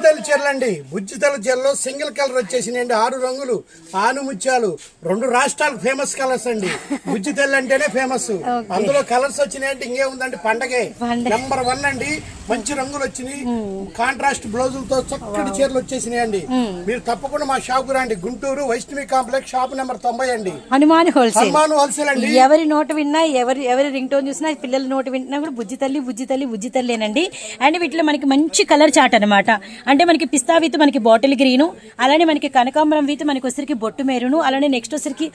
బుజ్జితల్లి చీరలు అండి. బుజ్జితల్లి చీరలో సింగిల్ కలర్ వచ్చేసినాయండి. 6 రంగులు, ఆను ముత్యాలు, 2 రాష్ట్రాలకు ఫేమస్ కలర్స్ అండి. బుజ్జితల్లి అంటేనే ఫేమస్. అందులో కలర్స్ వచ్చినాయంటే ఇంకేముందండి, పండగే నెంబర్ 1 అండి. మంచి రంగులు వచ్చినాయి, కాంట్రాస్ట్ బ్లౌజులతో చక్కటి చీరలు వచ్చేసినాయండి. మీరు తప్పకుండా మా షాప్ రండి. Guntur Vaishnavi complex, shop number 90 అండి. హనుమాన్ హోల్సేల్ అండి. ఎవరి నోటు విన్నా, ఎవరి రింగ్ టోన్ చూసినా, పిల్లల నోటు వింటున్నా కూడా బుజ్జితల్లేనండి. అండ్ వీటిలో మనకి మంచి కలర్ చాట్ అనమాట. అంటే మనకి పిస్తా విత్ మనకి బాటిల్ గ్రీను, అలానే మనకి కనకాంబరం విత్ మనకి వచ్చేసరికి బొట్టు మెరూను, అలానే నెక్స్ట్ వచ్చేసరికి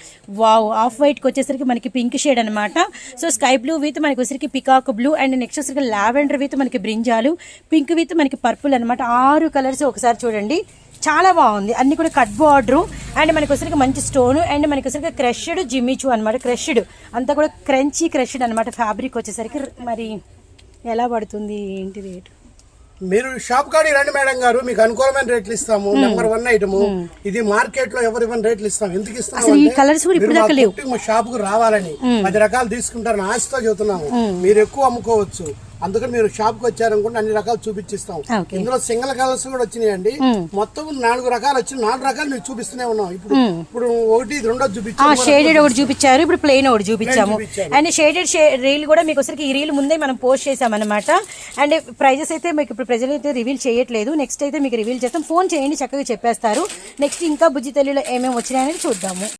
వావ్ ఆఫ్ వైట్కి వచ్చేసరికి మనకి పింక్ షేడ్ అనమాట. సో స్కై బ్లూ విత్ మనకి వచ్చేసరికి పికాక్ బ్లూ, అండ్ నెక్స్ట్ వచ్చేసరికి లావెండర్ విత్ మనకి బ్రింజాలు, పింక్ విత్ మనకి పర్పుల్ అనమాట. 6 కలర్స్ ఒకసారి చూడండి, చాలా బాగుంది. అన్ని కూడా కట్ బార్డరు, అండ్ మనకి వచ్చరికి మంచి స్టోన్, అండ్ మనకి వచ్చరికి క్రష్డ్ జిమ్మిచూ అనమాట. క్రష్డ్ అంతా కూడా క్రంచీ క్రష్డ్ అనమాట. ఫ్యాబ్రిక్ వచ్చేసరికి మరి ఎలా పడుతుంది ఏంటి రేటు? మీరు షాప్ కాడికి రండి మేడం గారు, మీకు అనుకూలమైన రేట్లు ఇస్తాము. నెంబర్ 1 ఐటమ్ ఇది. మార్కెట్ లో ఎవరు ఇవ్వని రేట్లు ఇస్తాం. ఎందుకు ఇస్తాము? షాప్ కు రావాలని 10 రకాలు తీసుకుంటారని ఆశతో చెబుతున్నాము. మీరు ఎక్కువ అమ్ముకోవచ్చు, అందుకని మీరు షాప్ కు వచ్చారనుకుంటే అన్ని రకాలు చూపించిస్తాం. ఇందులో సింగిల్ కలర్స్ కూడా వచ్చినాయండి. మొత్తం 4 రకాలు వచ్చి 4 రకాలు మీకు చూపిస్తూనే ఉన్నాం. ఇప్పుడు 1, 2 చూపించాము. షేడెడ్ ఒకటి చూపించారు, ఇప్పుడు ప్లెయిన్ ఒకటి చూపించాము. అండ్ షేడెడ్ రీల్ కూడా మీకు వచ్చరికి ఈ రీల్ ముందే మనం పోస్ట్ చేసామన్నమాట. అండ్ ప్రైజెస్ అయితే మీకు ఇప్పుడు ప్రజలు అయితే రివీల్ చేయట్లేదు. నెక్స్ట్ అయితే మీకు రివీల్ చేస్తాం. ఫోన్ చేయండి, చక్కగా చెప్పేస్తారు. నెక్స్ట్ ఇంకా బుజ్జితల్లిలో ఏమేమి వచ్చినాయనేది చూద్దాము.